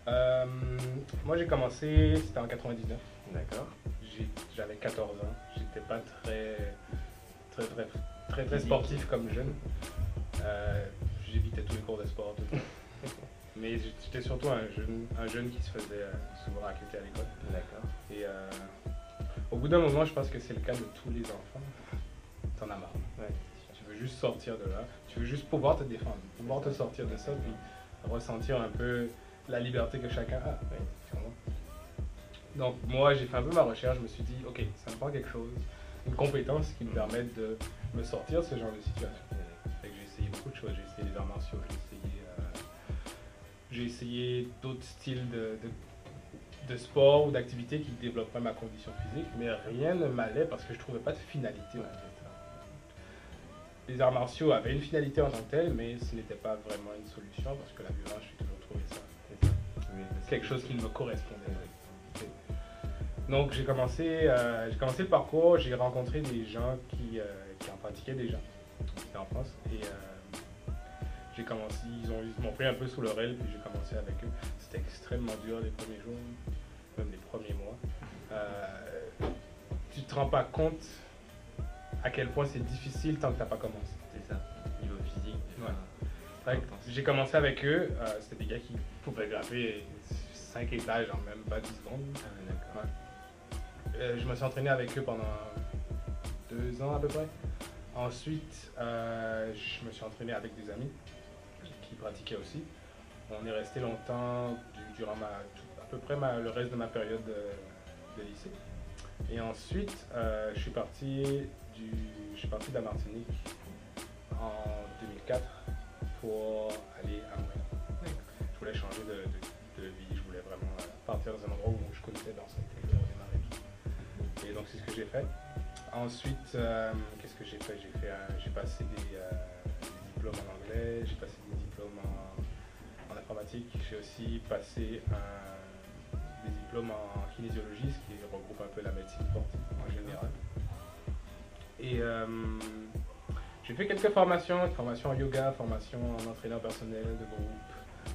Euh, Moi, j'ai commencé, c'était en 99. D'accord. J'avais 14 ans. J'étais pas très sportif comme jeune. J'évitais tous les cours de sport tout le temps. Mais j'étais surtout un jeune qui se faisait souvent raqueter à l'école. D'accord. Et au bout d'un moment, je pense que c'est le cas de tous les enfants. T'en as marre. Ouais. Tu veux juste sortir de là. Tu veux juste pouvoir te défendre, pouvoir te sortir de ça, puis ressentir un peu la liberté que chacun a. Ouais. Sûrement. Donc moi, j'ai fait un peu ma recherche. Je me suis dit, ok, ça me prend quelque chose, une compétence qui me permette de me sortir de ce genre de situation. Fait que j'ai essayé beaucoup de choses. J'ai essayé les arts martiaux, j'ai essayé d'autres styles de sport ou d'activités qui développaient ma condition physique, mais rien ne m'allait parce que je trouvais pas de finalité. Les arts martiaux avaient une finalité en tant que telle, mais ce n'était pas vraiment une solution parce que la violence, j'ai toujours trouvé ça quelque chose qui ne me correspondait. Donc j'ai commencé le parcours, j'ai rencontré des gens qui en pratiquaient déjà. C'était en France et j'ai commencé, ils m'ont pris un peu sous leur aile puis j'ai commencé avec eux. C'était extrêmement dur les premiers jours, même les premiers mois. Tu te rends pas compte à quel point c'est difficile tant que tu n'as pas commencé. C'est ça, niveau physique. Ouais. J'ai commencé avec eux, c'était des gars qui pouvaient grimper 5 étages en même pas 10 secondes. Ah, d'accord. Ouais. Je me suis entraîné avec eux pendant 2 ans à peu près. Ensuite, je me suis entraîné avec des amis qui pratiquaient aussi. On est resté longtemps durant à peu près le reste de ma période de lycée. Et ensuite, je suis parti de la Martinique en 2004 pour aller à Montréal. Je voulais changer de vie, je voulais vraiment partir dans un endroit où je connaissais personne, que je voulais redémarrer tout. Et donc c'est ce que j'ai fait. Ensuite, qu'est-ce que j'ai fait? J'ai passé des diplômes en anglais, j'ai passé des diplômes en informatique, j'ai aussi passé des diplômes en kinésiologie, ce qui regroupe un peu la médecine sportive en général. Et j'ai fait quelques formations en yoga, formations en entraîneur personnel, de groupe,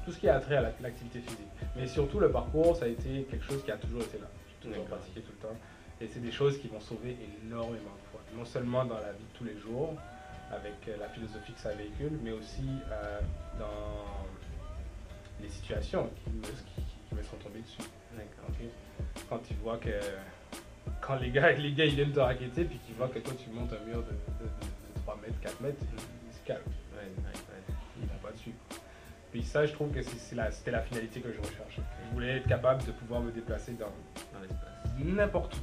tout ce qui a trait à l'activité physique. Mais surtout le parcours, ça a été quelque chose qui a toujours été là. J'ai toujours pratiqué tout le temps. Et c'est des choses qui m'ont sauvé énormément de fois. Non seulement dans la vie de tous les jours, avec la philosophie que ça véhicule, mais aussi dans les situations qui me sont tombées dessus. Okay? Quand tu vois que quand les gars ils viennent te raqueter puis qu'ils voient que toi tu montes un mur de 3 mètres, 4 mètres, ils se calment. Ils vont pas dessus. Puis ça, je trouve que c'était la finalité que je recherche. Je voulais être capable de pouvoir me déplacer dans l'espace. N'importe où.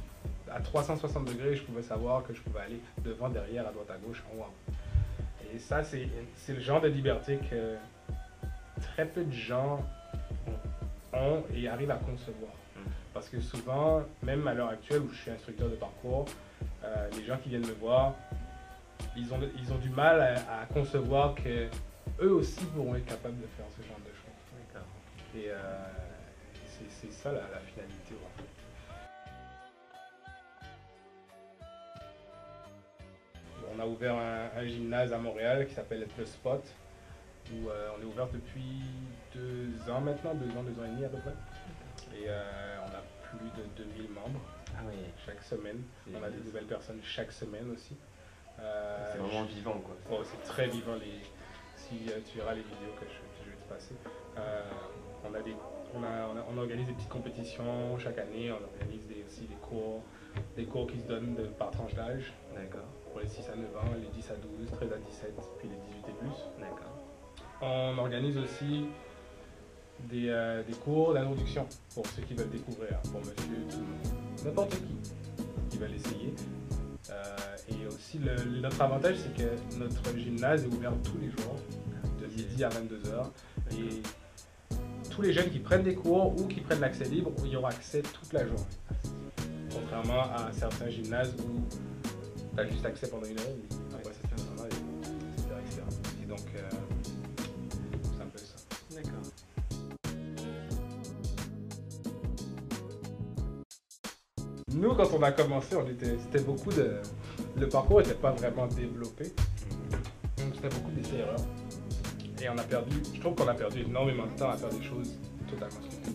À 360 degrés, je pouvais savoir que je pouvais aller devant, derrière, à droite, à gauche, en haut, en bas. Et ça, c'est le genre de liberté que très peu de gens ont et arrivent à concevoir. Parce que souvent, même à l'heure actuelle où je suis instructeur de parcours, les gens qui viennent me voir, ils ont du mal à concevoir que eux aussi pourront être capables de faire ce genre de choses. D'accord. Et c'est ça la finalité. Ouais. On a ouvert un gymnase à Montréal qui s'appelle The Spot, où on est ouvert depuis 2 ans maintenant, 2 ans et demi à peu près. Et on a plus de 2000 membres chaque semaine. On a des nouvelles personnes chaque semaine aussi. C'est vraiment vivant quoi. Oh, c'est très vivant. Si tu verras les vidéos que je vais te passer. On organise des petites compétitions chaque année. On organise aussi des cours qui se donnent par tranche d'âge. D'accord. Pour les 6 à 9 ans, les 10 à 12, 13 à 17, puis les 18 et plus. D'accord. On organise aussi des cours d'introduction pour ceux qui veulent découvrir, pour monsieur, tout le monde, n'importe qui veulent essayer. Et aussi, notre avantage, c'est que notre gymnase est ouvert tous les jours, de midi à 22h. Et tous les jeunes qui prennent des cours ou qui prennent l'accès libre, il y aura accès toute la journée. Contrairement à certains gymnases où tu as juste accès pendant 1 heure et demie. Après, ça se fait normal, etc. Et donc, c'est un peu ça. D'accord. Nous, quand on a commencé, c'était beaucoup de... Le parcours n'était pas vraiment développé. Donc, c'était beaucoup d'essais-erreurs. Et je trouve qu'on a perdu énormément de temps à faire des choses totalement scripté.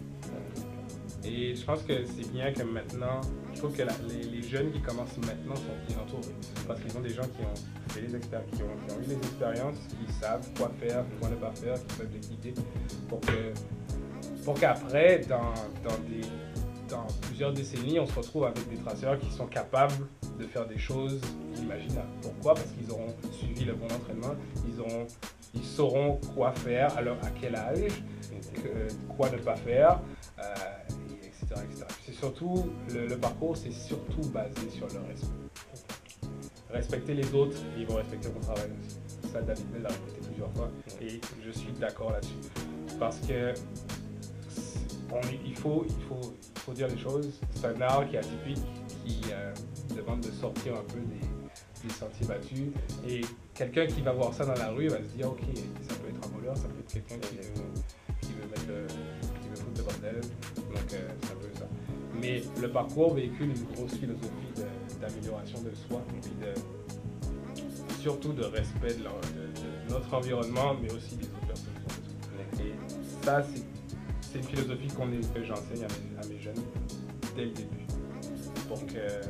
Et je pense que c'est bien que maintenant, je trouve que les jeunes qui commencent maintenant sont bien entourés. Parce qu'ils ont des gens qui ont eu les expériences, qui savent quoi faire, quoi ne pas faire, qui peuvent les guider pour qu'après, dans plusieurs décennies, on se retrouve avec des traceurs qui sont capables de faire des choses inimaginables. Pourquoi? Parce qu'ils auront suivi le bon entraînement, ils sauront quoi faire, alors à quel âge, quoi ne pas faire, etc. C'est surtout, le parcours, c'est surtout basé sur le respect. Respecter les autres, et ils vont respecter ton travail aussi. Ça, David Bell l'a répété plusieurs fois, et je suis d'accord là-dessus. Parce que il faut dire les choses. C'est un art qui est atypique, qui demande de sortir un peu des sentiers battus. Et quelqu'un qui va voir ça dans la rue va se dire, ok, ça peut être un voleur, ça peut être quelqu'un qui veut foutre le bordel. Donc c'est un peu ça. Mais le parcours véhicule une grosse philosophie d'amélioration de soi, et surtout de respect de notre environnement, mais aussi des autres personnes. Et ça, c'est une philosophie que j'enseigne à mes jeunes dès le début. Pour que,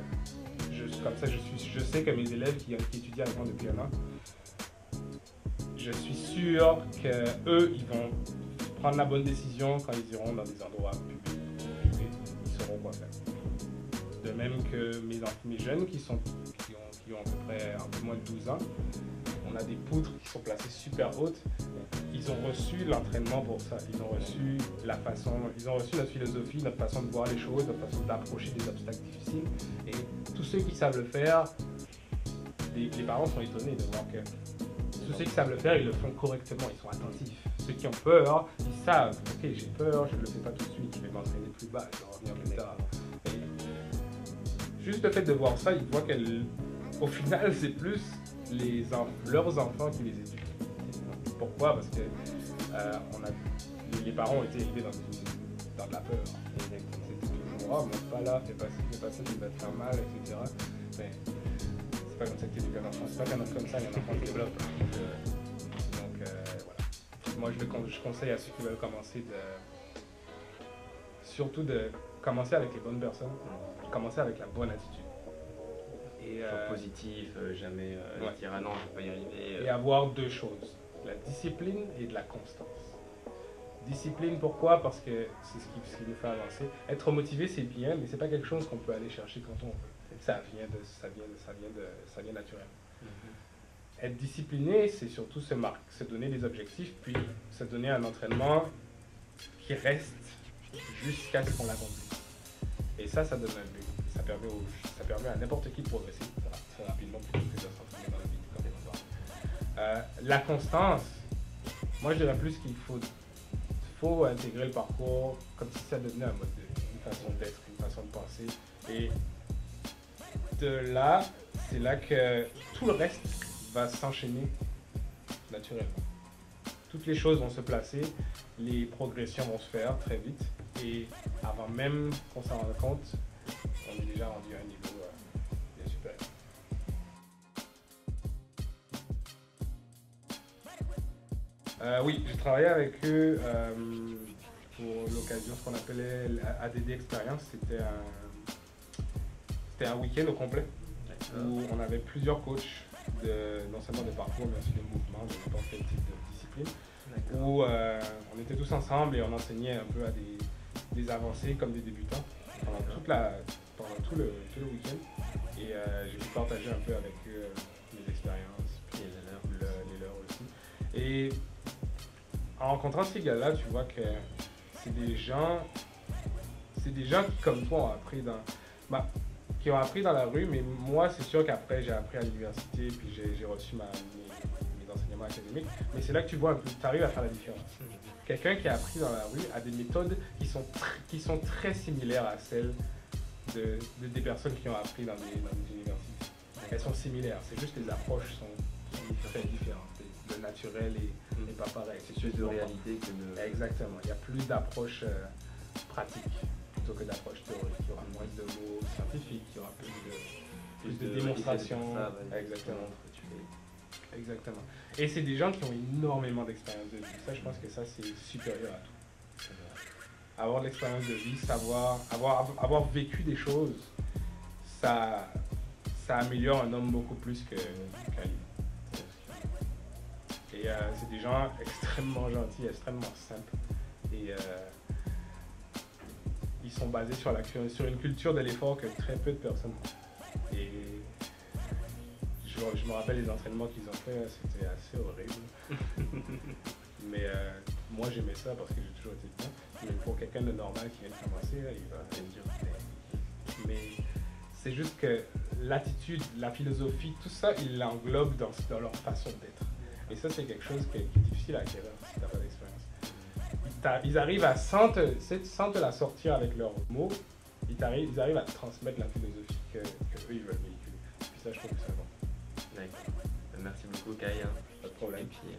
comme ça, je sais que mes élèves qui étudient avec moi depuis un an, je suis sûr qu'eux, ils vont prendre la bonne décision quand ils iront dans des endroits publics ou privés. Ils sauront quoi faire. De même que mes jeunes qui ont à peu près un peu moins de 12 ans, on a des poutres qui sont placées super hautes. Ils ont reçu l'entraînement pour ça. Ils ont reçu notre philosophie, notre façon de voir les choses, notre façon d'approcher des obstacles difficiles. Et tous ceux qui savent le faire, les parents sont étonnés de voir que tous ceux qui savent le faire, ils le font correctement, ils sont attentifs. Ceux qui ont peur, ils savent, ok, j'ai peur, je ne le fais pas tout de suite, je vais m'entraîner plus bas, je vais revenir plus tard. Et juste le fait de voir ça, ils voient qu'au final, c'est plus leurs enfants qui les éduquent. Pourquoi? Parce que les parents ont été élevés dans de la peur. C'était toujours, oh, monte pas là, fais pas ci, fais pas ça, tu vas te faire mal, etc. Mais c'est pas comme ça que tu éduques un enfant. C'est pas qu'un enfant comme ça, il y a un enfant qui développe. Donc voilà. Moi, je conseille à ceux qui veulent commencer surtout de commencer avec les bonnes personnes, commencer avec la bonne attitude. Et positif, jamais dire ah non, je vais pas y arriver. Et avoir deux choses, la discipline et de la constance. Discipline, pourquoi? Parce que c'est ce qui nous fait avancer. Être motivé, c'est bien, mais c'est pas quelque chose qu'on peut aller chercher quand on veut. Ça vient naturellement. Être discipliné, c'est surtout se donner des objectifs, puis se donner un entraînement qui reste jusqu'à ce qu'on l'accomplisse. Et ça donne un but. Ça permet à n'importe qui de progresser très rapidement plutôt que de s'entraîner dans la vie comme des autres. La constance, moi je dirais plus qu'il faut intégrer le parcours comme si ça devenait un mode de vie, une façon d'être, une façon de penser. Et de là, c'est là que tout le reste va s'enchaîner naturellement. Toutes les choses vont se placer, les progressions vont se faire très vite. Et avant même qu'on s'en rende compte, on est déjà rendu à un niveau bien supérieur. Oui, j'ai travaillé avec eux pour l'occasion, ce qu'on appelait l'ADD Experience. C'était un week-end au complet où on avait plusieurs coachs, non seulement de parcours, mais aussi de mouvement, de n'importe quel type de discipline. Où on était tous ensemble et on enseignait un peu à des avancés comme des débutants pendant tout le week-end. Et j'ai pu partager un peu avec eux mes expériences, puis les leurs aussi. Et en rencontrant ces gars-là, tu vois que c'est des gens qui, comme toi, ont appris qui ont appris dans la rue, mais moi, c'est sûr qu'après, j'ai appris à l'université, puis j'ai reçu mes enseignements académiques. Mais c'est là que tu vois un peu, tu arrives à faire la différence. Quelqu'un qui a appris dans la rue a des méthodes qui sont très similaires à celles des personnes qui ont appris dans des universités. Elles sont similaires, c'est juste que les approches sont très différentes. Le naturel n'est pas pareil. C'est plus de réalité que de... Exactement, il y a plus d'approches pratiques plutôt que d'approches théoriques. Il y aura moins de mots scientifiques, il y aura plus de démonstrations. Exactement. Exactement. Et c'est des gens qui ont énormément d'expérience de vie. Ça, je pense que ça, c'est supérieur à tout. avoir de l'expérience de vie, avoir vécu des choses, ça améliore un homme beaucoup plus qu'un livre. Et c'est des gens extrêmement gentils, extrêmement simples. Et ils sont basés sur une culture de l'effort que très peu de personnes ont. Et je me rappelle les entraînements qu'ils ont fait, c'était assez horrible. Mais moi j'aimais ça parce que j'ai toujours été bien. Mais pour quelqu'un de normal qui vient de commencer, là, il va me dire. Mais c'est juste que l'attitude, la philosophie, tout ça, ils l'englobent dans leur façon d'être. Et ça, c'est quelque chose qui est difficile à acquérir si tu n'as pas d'expérience. Ils arrivent à, sans te la sortir avec leurs mots, ils arrivent à te transmettre la philosophie que eux, ils veulent véhiculer. Puis ça, je trouve que c'est bon. D'accord. Merci beaucoup, Kai. Pas de problème. Et puis,